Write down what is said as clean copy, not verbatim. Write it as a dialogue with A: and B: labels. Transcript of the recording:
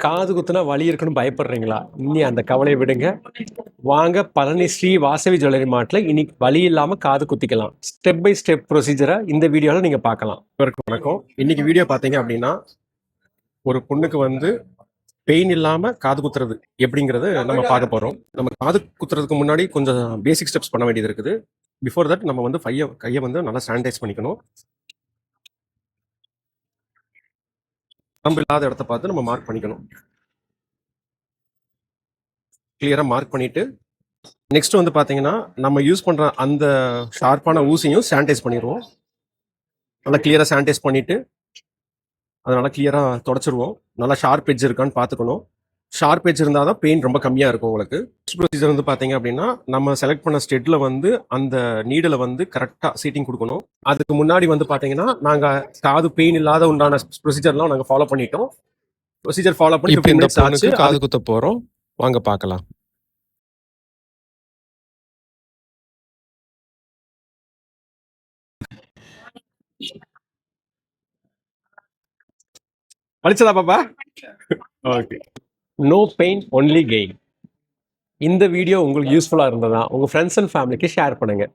A: காது குத்துனா வலி இருக்குன்னு பயப்படுறீங்களா? இனி அந்த கவலையை விடுங்க. வாங்க பழனி ஸ்ரீ வாசவி ஜுவல்லரி மார்ட்ல இன்னைக்கு வலி இல்லாம காது குத்திக்கலாம். ஸ்டெப் பை ஸ்டெப் ப்ரொசீஜரை இந்த வீடியோல நீங்க பார்க்கலாம். வணக்கம். இன்னைக்கு வீடியோ பார்த்தீங்க அப்படின்னா ஒரு பொண்ணுக்கு வந்து பெயின் இல்லாம காது குத்துறது எப்படிங்கிறது நம்ம பார்க்க போறோம். நம்ம காது குத்துறதுக்கு முன்னாடி கொஞ்சம் பேசிக் ஸ்டெப்ஸ் பண்ண வேண்டியது இருக்குது. பிஃபோர் தட் நம்ம வந்து கையை வந்து நல்லா சானிடைஸ் பண்ணிக்கணும். நரம்பு இல்லாத இடத்த பார்த்து நம்ம மார்க் பண்ணிக்கணும். கிளியரா மார்க் பண்ணிட்டு நெக்ஸ்ட் வந்து பாத்தீங்கன்னா நம்ம யூஸ் பண்ற அந்த ஷார்ப்பான ஊசியும் சானிடைஸ் பண்ணிடுவோம். நல்லா கிளியரா சானிடைஸ் பண்ணிட்டு அதை நல்லா கிளியரா தொடச்சிருவோம். நல்லா ஷார்ப் எட்ஜ் இருக்கான்னு பார்த்துக்கணும். ஷார்ப் எட்ஜ் இருந்தால் தான் பெயின் ரொம்ப கம்மியாக இருக்கும் உங்களுக்கு. ப்ரொசீஜர் வந்து பார்த்தீங்க அப்படின்னா நம்ம செலக்ட் பண்ண ஸ்டெட்டில் வந்து அந்த நீடில் வந்து கரெக்டாக சீட்டிங் கொடுக்கணும். அதுக்கு முன்னாடி வந்து பார்த்தீங்கன்னா நாங்கள் காது பெயின் இல்லாத உண்டான ப்ரொசீஜர்லாம் நாங்கள் ஃபாலோ பண்ணிட்டோம். ப்ரொசீஜர் ஃபாலோ பண்ணி
B: இப்போ இந்த பொண்ணுக்கு காது குத்த போகிறோம். வாங்க பார்க்கலாம்.
A: வலிச்சதா பாப்பா? Okay. No pain only gain. இந்த வீடியோ உங்களுக்கு யூஸ்ஃபுல்லாக இருந்ததா உங்கள் ஃப்ரெண்ட்ஸ் அண்ட் ஃபேமிலிக்கு ஷேர் பண்ணுங்கள்.